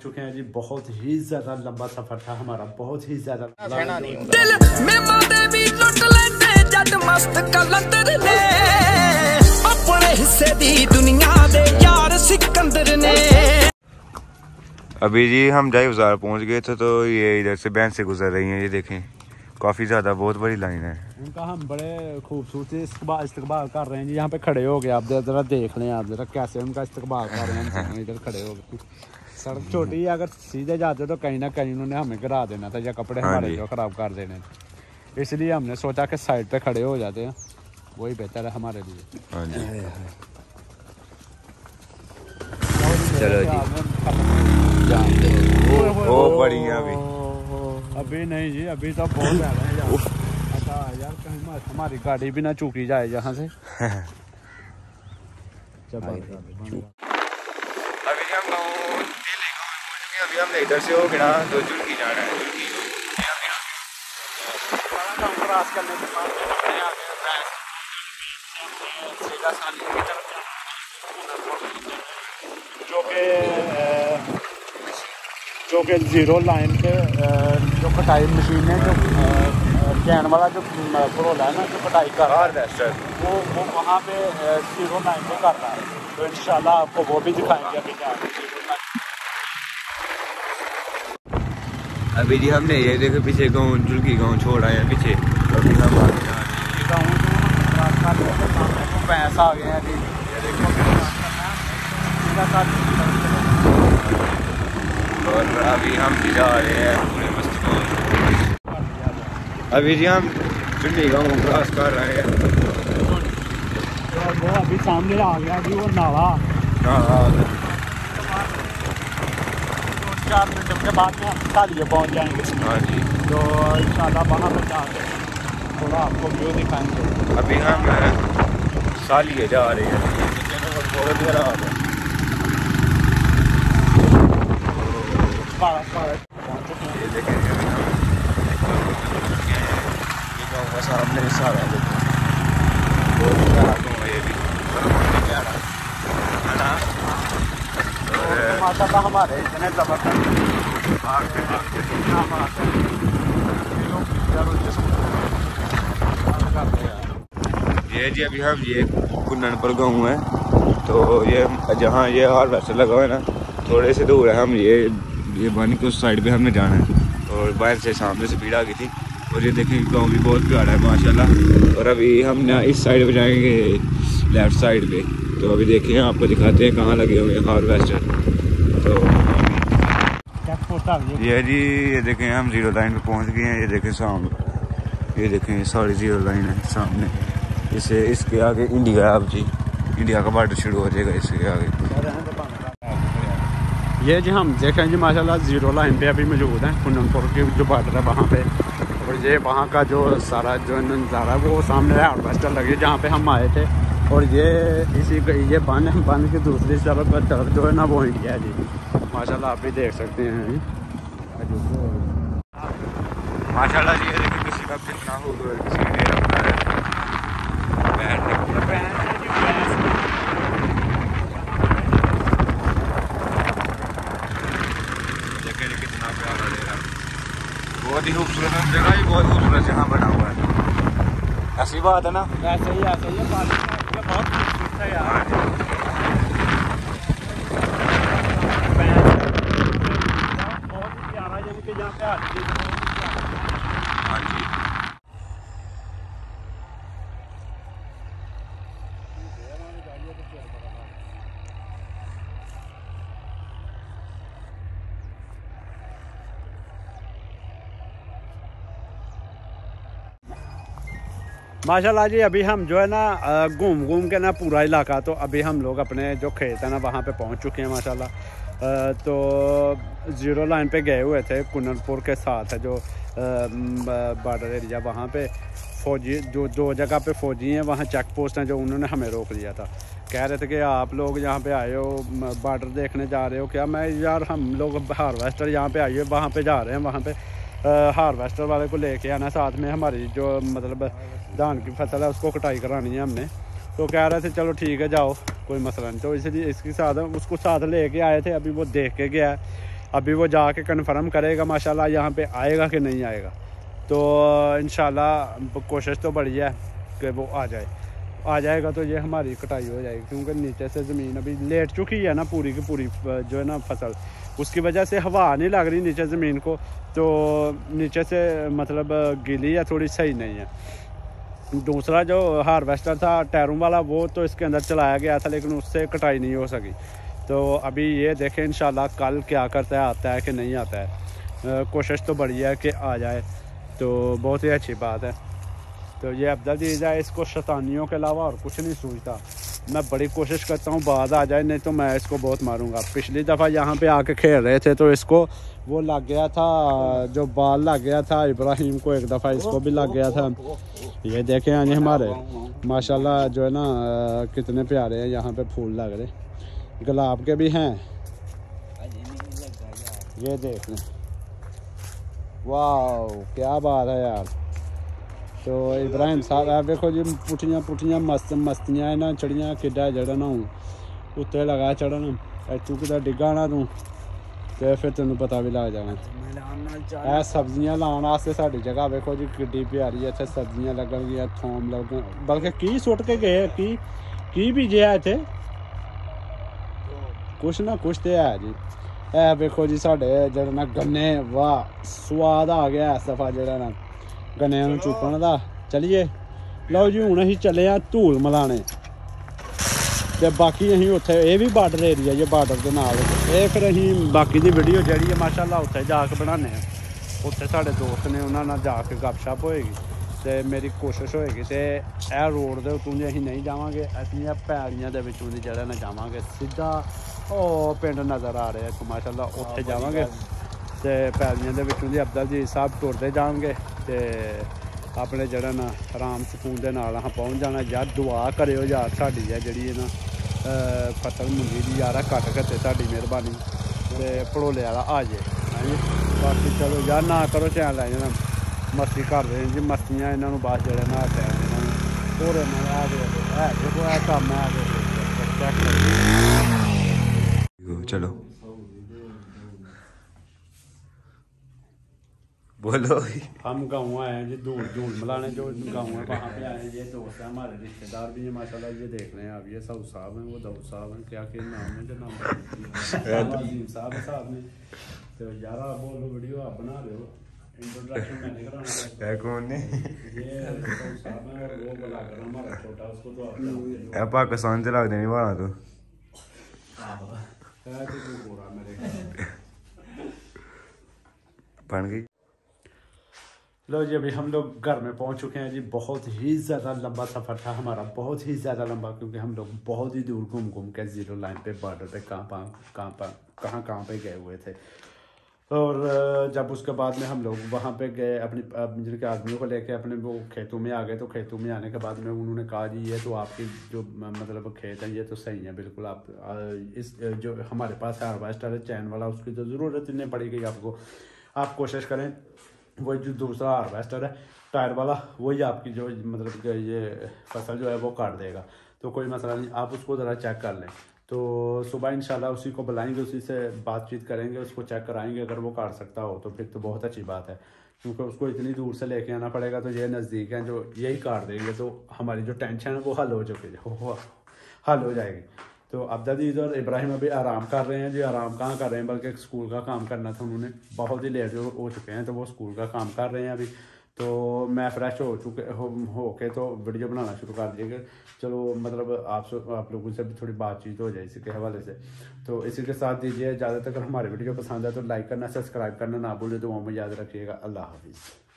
चुके हैं जी। बहुत ही ज्यादा लंबा सफर था हमारा, बहुत ही ज्यादा। अभी जी हम जाए बाजार पहुंच गए थे, तो ये इधर से बैंक से गुजर रही हैं। ये देखें काफ़ी ज़्यादा बहुत बड़ी लाइन है। उनका हम बड़े खूबसूरती इस्तकबाल कर रहे हैं जी। यहाँ पे खड़े हो गए, आप जरा देख लें, आप जरा कैसे उनका इस्तकबाल कर रहे हैं। इधर खड़े हो गए, सड़क छोटी है, अगर सीधे जाते तो कहीं ना कहीं उन्होंने हमें गिरा देना था या कपड़े हमारे जो ख़राब कर देने थे। इसलिए हमने सोचा कि साइड पे खड़े हो जाते हैं, वही बेहतर है हमारे लिए। हाँ जी, चलो जी। ओ बढ़िया। अभी नहीं जी, अभी तो बहुत ज़्यादा है यार। अच्छा यार, कहीं हमारी गाड़ी भी ना चूकी जाए यहाँ से। अभी हमने इधर से हो गया तो जुल्की जाना है। क्रॉस करने के बाद जो कि जीरो लाइन पे जो कटाई मशीन है, जो कैन वाला जो प्रोल है ना, जो कटाई कर रहा है वो वहाँ पे जीरो लाइन पे कर रहा है। तो इंशाल्लाह आपको वो भी दिखाएंगे अभी जाके। अभी जी हमने ये देखो पीछे गाँव जुल्की गाँव छोड़ आए हैं पीछे। अभी हम आगे जा रहे हैं। पैसा आ गए हैं अभी, और अभी हम भी जा रहे हैं पूरे मस्त। अभी जी हम जुल्की गाँव क्रॉस कर रहे हैं। वो अभी सामने आ गया अभी वो नाला। हाँ 4 मिनट के बाद में हम सालिए पहुँच जाएंगे। हाँ जी, तो इंशाल्लाह वहाँ पे जाके थोड़ा आपको व्यू दिखाएंगे। अभी हम सालिए जा रहे हैं। बहुत खराब है। ये देखें ये गाँव का सामने सारा बहुत प्यारा गाँव है ये भी, प्यारा है ना। माशाल्लाह हमारे इतने जबरदस्त ये जी अभी हम ये कुन्ननपुर गाँव है। तो ये जहाँ ये हार्वेस्टर लगा हुआ है ना, थोड़े से दूर है। हम ये बन के उस साइड पे हमने जाना है। और बाहर से सामने से भीड़ आ गई थी। और ये देखें गाँव भी बहुत प्यारा है माशाल्लाह। और अभी हम इस साइड पे जाएंगे, लेफ्ट साइड पे। तो अभी देखिए आपको दिखाते हैं कहाँ लगे हुए हैं हार्वेस्टर। तो ये जी ये देखें हम जीरो लाइन पे पहुँच गए हैं। ये देखें सामने, ये देखें सारी जीरो लाइन है सामने। इसे इसके आगे इंडिया है। अब जी इंडिया का बॉर्डर शुरू हो जाएगा इसके आगे। ये जी हम देखें जी माशाल्लाह जीरो लाइन पे अभी मौजूद हैं। कुन्ननपुर की जो बॉर्डर है वहाँ पे। और ये वहाँ का जो सारा जो नज़ारा है वो सामने हार्वेस्टर लगी जहाँ पे हम आए थे। और ये इसी ये बन की दूसरी तरफ जो है ना वो इंडिया है जी। माशाल्लाह आप भी देख सकते हैं माशाल्लाह जी। ये देखिए किसी का कितना हो गया, किसी ने रखा है कितना प्यारा डेरा। बहुत ही खूबसूरत जगह, ही बहुत खूबसूरत जहाँ बना हुआ है। ऐसी बात है ना, ऐसे ही बहुत खूबसूरत है यार। बहुत ही प्यारा, यानी कि यहाँ पे हाँ जी। माशाल्लाह जी अभी हम जो है ना घूम के ना पूरा इलाका, तो अभी हम लोग अपने जो खेत है ना वहाँ पे पहुँच चुके हैं माशाल्लाह। तो ज़ीरो लाइन पे गए हुए थे कुन्ननपुर के साथ है जो बॉर्डर एरिया। वहाँ पे फ़ौजी जो 2 जगह पे फ़ौजी हैं, वहाँ चेक पोस्ट हैं जो उन्होंने हमें रोक लिया था। कह रहे थे कि आप लोग यहाँ पे आए हो बॉर्डर देखने जा रहे हो क्या? मैं यार हम लोग हार्वेस्टर यहाँ पे आइए वहाँ पे जा रहे हैं। वहाँ पे हार्वेस्टर वाले को लेके आना साथ में, हमारी जो मतलब धान की फसल है उसको कटाई करानी है हमने। तो कह रहे थे चलो ठीक है जाओ कोई मसला नहीं। तो इसलिए इसके साथ उसको साथ लेके आए थे। अभी वो देख के गया अभी वो जाके कन्फर्म करेगा माशाल्लाह यहाँ पे आएगा कि नहीं आएगा। तो इंशाल्लाह कोशिश तो बड़ी है कि वो आ जाएगा तो ये हमारी कटाई हो जाएगी, क्योंकि नीचे से ज़मीन अभी लेट चुकी है ना पूरी की पूरी जो है ना फसल, उसकी वजह से हवा नहीं लग रही नीचे ज़मीन को, तो नीचे से मतलब गीली है, थोड़ी सही नहीं है। दूसरा जो हार्वेस्टर था टैरों वाला वो तो इसके अंदर चलाया गया था, लेकिन उससे कटाई नहीं हो सकी। तो अभी ये देखें इंशाल्लाह कल क्या करता है, आता है कि नहीं आता है। कोशिश तो बड़ी है कि आ जाए, तो बहुत ही अच्छी बात है। तो ये अफजल दी जाए, इसको शैतानियों के अलावा और कुछ नहीं सूझता। मैं बड़ी कोशिश करता हूँ बाद आ जाए, नहीं तो मैं इसको बहुत मारूंगा। पिछली दफ़ा यहाँ पे आके खेल रहे थे तो इसको वो लग गया था, जो बाल लग गया था इब्राहिम को, एक दफ़ा इसको भी लग गया था। ये देखें यानी हमारे माशाल्लाह जो है ना कितने प्यारे हैं यहाँ पे फूल लग रहे, गुलाब के भी हैं। ये देख लें, वाह क्या बात है यार। तो इब्राहिम साहब आप देखो जी, पुठियां मस्तियां ना चढ़ियां किड्डा जड़ा ना उत्ते लगा चढ़न, तू कि डिग्गा ना तू तो फिर तेन पता भी लग जाना। सब्जियां लाने वास्ते साडी जगह वेखो जी किड्डी प्यारी है, इत्थे सब्जियां लगन गियां, थोम लगन, बल्कि की सुट के गए की बीजिया इत्थे कुछ ना कुछ तो है जी। है वेखो जी साडे जेह्ड़े ना गन्ने, वाह स्वाद आ गया इस दफा जेह्ड़ा ना गन्ने नूं चुप्पण दा। चलिए लो जी हुण असीं चले आ धूल मलाने, ते बाकी असीं उत्थे ये भी बार्डर एरिया जे बार्डर दे नाल ये फिर असीं बाकी दी वीडियो जेह्ड़ी है माशाल्लाह उत्थे जाके बनाने हैं। उत्थे साडे दोस्त ने उन्हां नाल जाके गपशप होएगी, ते मेरी कोशिश होएगी ते ए रोड दे उत्तों दी असीं नहीं जावांगे, असीं पैड़ियां दे विचों दी जेह्ड़ा ना जावांगे सीधा ओ पिंड नज़र आ रहा है माशाल्लाह, उत्थे जावांगे ते पैड़ियां दे विचों दी अफजल जी साहब टुरदे जाणगे ते अपने जड़ा ना आराम सुकून के नाल अहाँ पहुँच जाना। यार दुआ करो यार साड़ी है जी ना फसल मुंगी दी यार घट घटे साड़ी मेहरबानी ते भड़ोले वाला आ जाए है। बाकी चलो यार ना करो चैन लै जाना, मस्ती कर रहे जी, मस्तियां इन्हों बस जड़े ना टैम होर है देखो है कम है। चलो बोलो। हम गाँव आए हैं जी धूल मिलाने, जो गाँव है वहाँ पे आए हैं। ये दोस्त है हमारे रिश्तेदार भी हैं माशाल्लाह, ये देख रहे हैं आप, ये साहब साहब हैं, वो दाऊद साहब हैं, क्या नाम है जो नाम अजीम साहब ने। तो यार आप बोलो वीडियो आप बना रहे हो, इंट्रोडक्शन मैंने कराना कौन ने, ये दाऊद साहब हैं, वो बोला कर हमारा छोटा उसको तो आप पाकिस्तान से लग देने वाला तो बन गई। लो जी अभी हम लोग घर में पहुंच चुके हैं जी। बहुत ही ज़्यादा लंबा सफ़र था हमारा, बहुत ही ज़्यादा लंबा, क्योंकि हम लोग बहुत ही दूर घूम के ज़ीरो लाइन पे बॉर्डर पे कहाँ पे गए हुए थे। और जब उसके बाद में हम लोग वहाँ पे गए अपनी जिनके आदमियों को लेके अपने वो खेतों में आ गए, तो खेतों में आने के बाद में उन्होंने कहा जी ये तो आपकी जो मतलब खेत हैं ये तो सही है बिल्कुल, आप इस जो हमारे पास हार्वेस्टर है चैन वाला, उसकी तो ज़रूरत ही नहीं पड़ेगी आपको, आप कोशिश करें वही जो दूसरा हार्वेस्टर है टायर वाला वही आपकी जो मतलब ये फसल जो है वो काट देगा, तो कोई मसला नहीं, आप उसको ज़रा चेक कर लें। तो सुबह इंशाल्लाह उसी को बुलाएंगे, उसी से बातचीत करेंगे, उसको चेक कराएंगे, अगर वो काट सकता हो तो फिर तो बहुत अच्छी बात है, क्योंकि उसको इतनी दूर से लेके आना पड़ेगा। तो ये नज़दीक हैं जो यही काट देंगे तो हमारी जो टेंशन है वो हल हो चुकी है, हल हो जाएगी। तो अब्दुल ईद और इब्राहिम अभी आराम कर रहे हैं जी। आराम कहाँ कर रहे हैं, बल्कि स्कूल का काम करना था उन्होंने, बहुत ही लेट हो चुके हैं, तो वो स्कूल का काम कर रहे हैं अभी। तो मैं फ्रेश हो के तो वीडियो बनाना शुरू कर दिएगा। चलो मतलब आप लोगों से भी थोड़ी बातचीत हो जाए इसी के हवाले से। तो इसी के साथ दीजिए इजाज़त। अगर हमारी वीडियो पसंद है तो लाइक करना, सब्सक्राइब करना ना भूलें, तो वो में याद रखिएगा। अल्लाह हाफिज़।